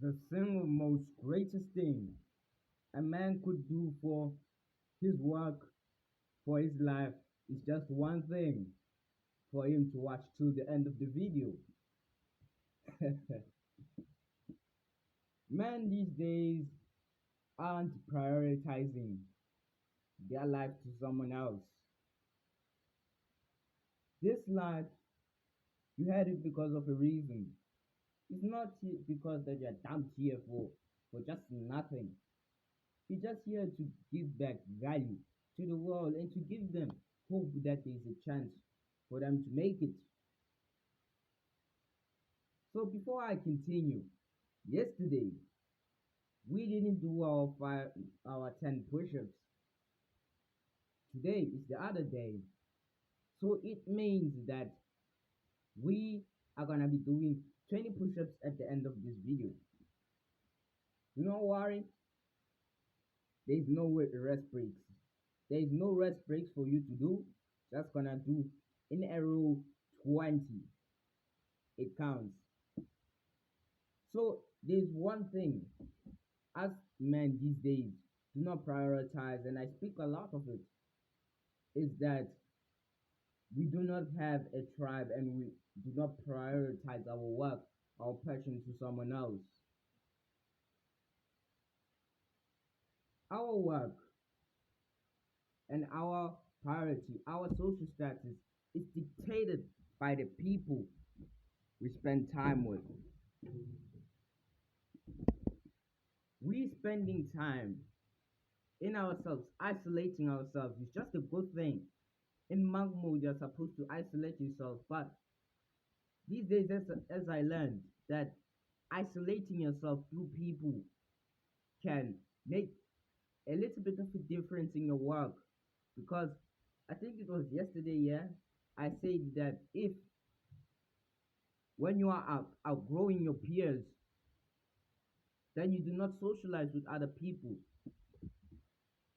The single most greatest thing a man could do for his work, for his life, is just one thing for him to watch till the end of the video. Men these days aren't prioritizing their life to someone else. This life, you had it because of a reason. It's not because that you're dumped here for just nothing. You're just here to give back value to the world and to give them hope that there's a chance for them to make it. So before I continue, yesterday we didn't do our 10 push-ups. Today is the other day. So it means that we are gonna be doing 20 push-ups at the end of this video. Do not worry, there is no rest breaks. There is no rest breaks for you to do. Just gonna do in a row 20. It counts. So there's one thing as men these days do not prioritize, and I speak a lot of it, is that we do not have a tribe and we do not prioritize our work, our passion to someone else. Our work and our priority, our social status is dictated by the people we spend time with. We spending time in ourselves, isolating ourselves is just a good thing. In monk mode, you're supposed to isolate yourself, but these days, as I learned, that isolating yourself through people can make a little bit of a difference in your work. Because I think it was yesterday, yeah, I said that if when you are outgrowing your peers, then you do not socialize with other people.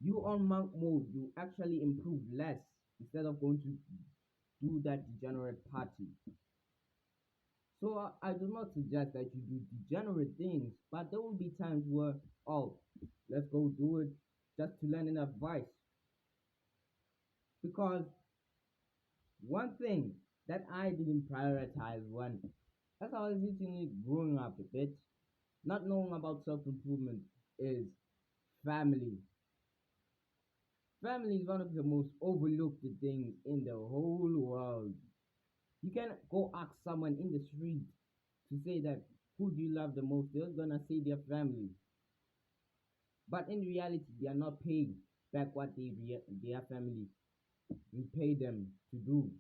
You on monk mode, you actually improve less instead of going to do that degenerate party. So I do not suggest that you do degenerate things, but there will be times where, oh, let's go do it just to learn an advice. Because one thing that I didn't prioritize when, as I was literally growing up a bit, not knowing about self improvement, is family. Family is one of the most overlooked things in the whole world. You can go ask someone in the street to say that who do you love the most, they're gonna say their family. But in reality, they are not paying back what their family will pay them to do.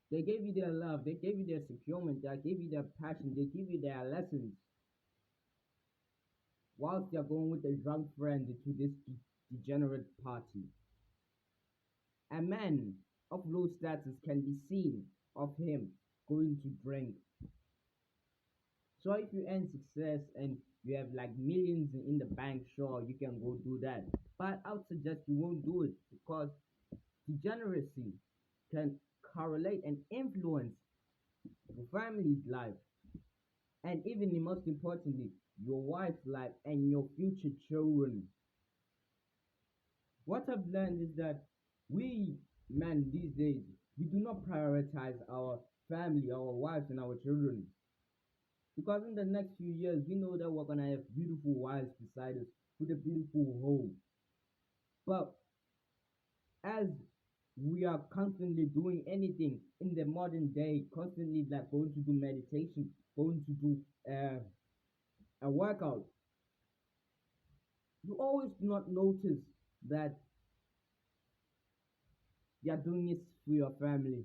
They gave you their love, they gave you their securement, they gave you their passion, they give you their lessons, whilst they're going with a drunk friend to this degenerate party. A man of low status can be seen of him going to drink. So if you earn success and you have like millions in the bank, sure, you can go do that. But I would suggest you won't do it because degeneracy can correlate and influence your family's life and even most importantly, your wife's life and your future children. What I've learned is that we men these days, we do not prioritize our family, our wives, and our children. Because in the next few years, we know that we're gonna have beautiful wives beside us with a beautiful home. But as we are constantly doing anything in the modern day, constantly like going to do meditation, going to do a workout, you always do not notice that you're doing it for your family.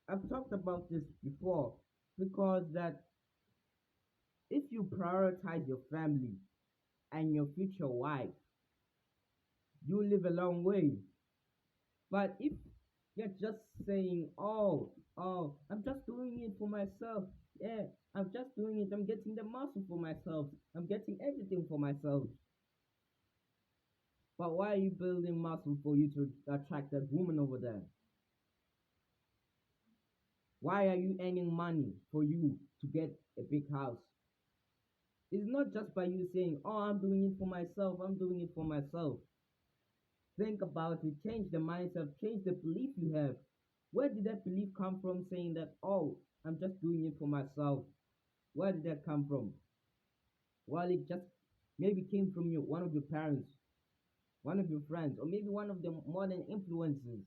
I've talked about this before because that if you prioritize your family and your future wife, you live a long way. But if you're just saying, I'm just doing it for myself, yeah, I'm just doing it, I'm getting the muscle for myself, I'm getting everything for myself. But why are you building muscle for you to attract that woman over there? Why are you earning money for you to get a big house? It's not just by you saying, oh, I'm doing it for myself, I'm doing it for myself. Think about it, change the mindset, change the belief you have. Where did that belief come from saying that, oh, I'm just doing it for myself? Where did that come from? Well, it just maybe came from one of your parents, one of your friends, or maybe one of the modern influencers.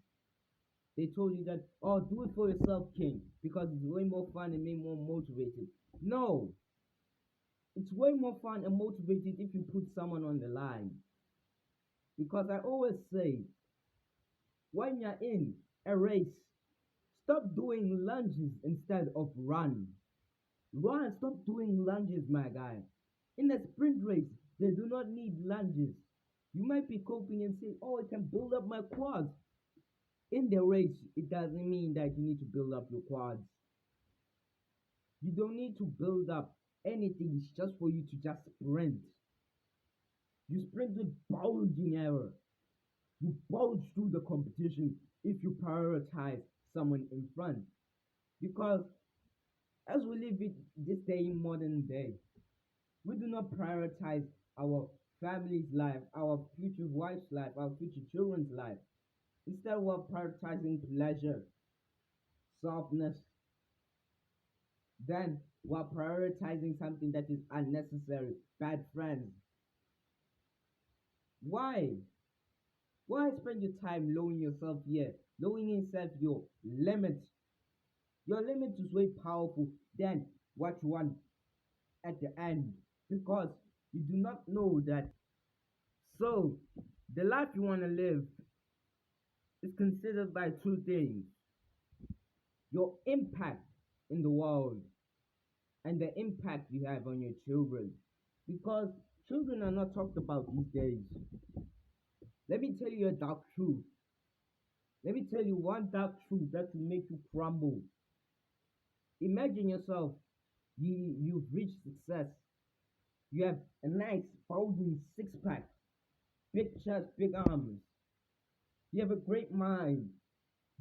They told you that, oh, do it for yourself, King, because it's way more fun and way more motivated. No, it's way more fun and motivated if you put someone on the line. Because I always say, when you're in a race, stop doing lunges instead of run. Run, stop doing lunges, my guy. In a sprint race, they do not need lunges. You might be coping and say, oh, it can build up my quads. In the race, it doesn't mean that you need to build up your quads. You don't need to build up anything. It's just for you to just sprint. You sprint with bulging error. You bulge through the competition if you prioritize someone in front. Because as we live it this day in modern day, we do not prioritize our family's life, our future wife's life, our future children's life. Instead, we're prioritizing pleasure, softness. Then we're prioritizing something that is unnecessary, bad friends. Why? Why spend your time lowering yourself here, lowering yourself your limit? Your limit is way powerful than what you want at the end because you do not know that. So, the life you want to live is considered by two things: your impact in the world and the impact you have on your children. Because children are not talked about these days. Let me tell you a dark truth. Let me tell you one dark truth that will make you crumble. Imagine yourself, you've reached success. You have a nice bulging six pack, big chest, big arms. You have a great mind.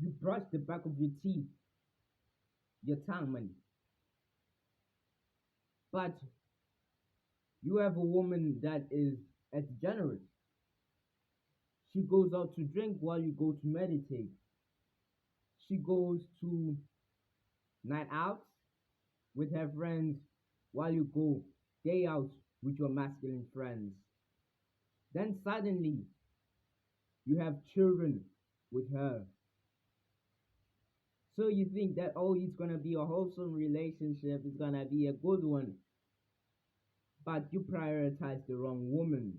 You brush the back of your teeth, your tongue, man. But you have a woman that is a degenerate. She goes out to drink while you go to meditate. She goes to night outs with her friends while you go day out with your masculine friends. Then suddenly you have children with her. So you think that, oh, it's gonna be a wholesome relationship, it's gonna be a good one. But you prioritize the wrong woman.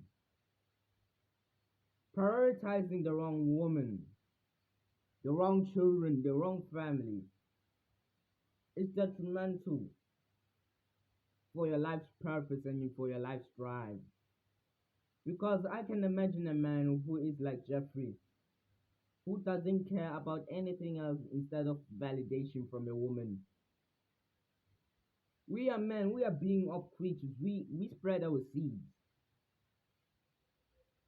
Prioritizing the wrong woman, the wrong children, the wrong family is detrimental for your life's purpose and for your life's drive. Because I can imagine a man who is like Jeffrey, who doesn't care about anything else instead of validation from a woman. We are men, we are being of creatures, we spread our seeds.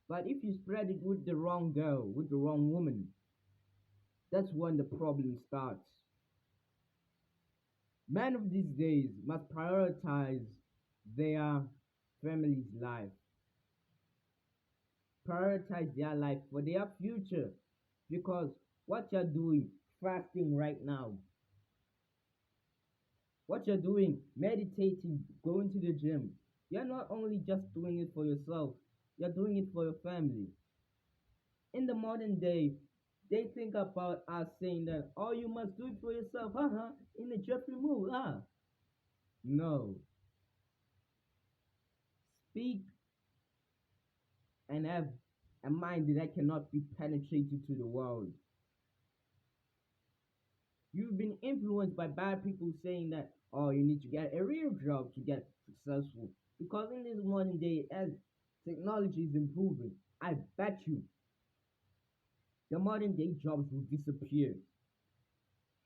But if you spread it with the wrong girl, with the wrong woman, that's when the problem starts. Men of these days must prioritize their family's life, prioritize their life for their future. Because what you're doing, fasting right now, what you're doing, meditating, going to the gym, you're not only just doing it for yourself, you're doing it for your family. In the modern day, they think about us saying that, oh, you must do it for yourself, in the Jeffrey move, No. Speak and have a mind that cannot be penetrated to the world. You've been influenced by bad people saying that, oh, you need to get a real job to get successful. Because in this modern day, as technology is improving, I bet you the modern day jobs will disappear.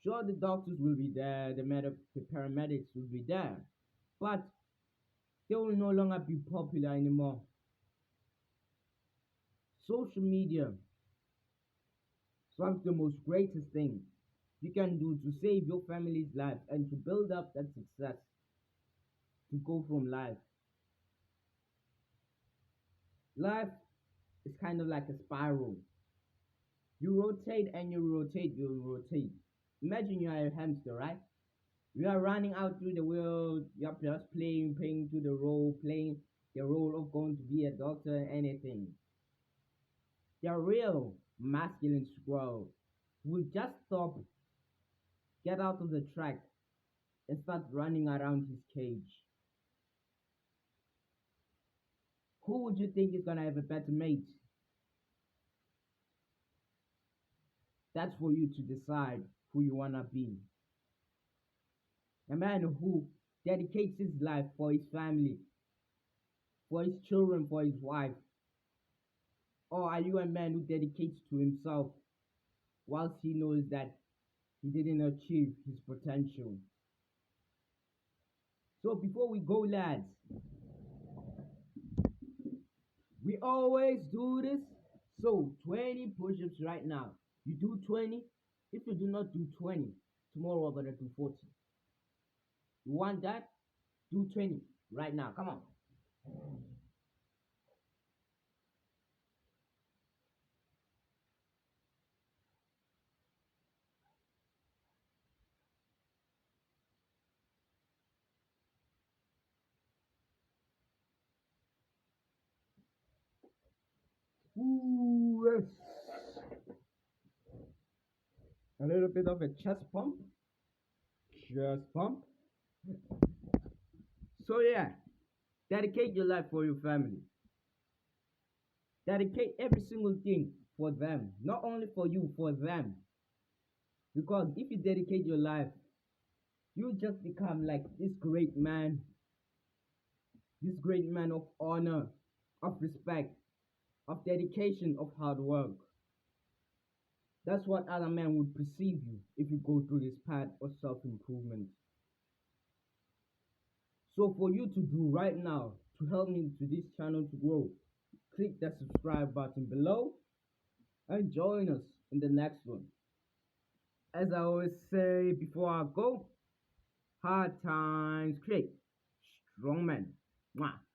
Sure, the doctors will be there, the paramedics will be there, but they will no longer be popular anymore. Social media is one of the most greatest things you can do to save your family's life and to build up that success to go from life. Life is kind of like a spiral. You rotate and you rotate, you rotate. Imagine you are a hamster, right? You are running out through the world, you're just playing to the role, playing the role of going to be a doctor and anything. The real masculine squirrel will just stop, get out of the track, and start running around his cage. Who would you think is gonna have a better mate? That's for you to decide who you wanna be. A man who dedicates his life for his family, for his children, for his wife. Or are you a man who dedicates to himself whilst he knows that he didn't achieve his potential? So before we go, lads, we always do this. So 20 push-ups right now. You do 20. If you do not do 20, tomorrow we're gonna do 40. You want that? Do 20 right now. Come on. Ooh, yes. A little bit of a chest pump. Chest pump. So yeah, dedicate your life for your family. Dedicate every single thing for them. Not only for you, for them. Because if you dedicate your life, you just become like this great man of honor, of respect, of dedication, of hard work. That's what other men would perceive you if you go through this path of self improvement. So, for you to do right now to help me to this channel to grow, click that subscribe button below and join us in the next one. As I always say before I go, hard times create strong men. Mwah.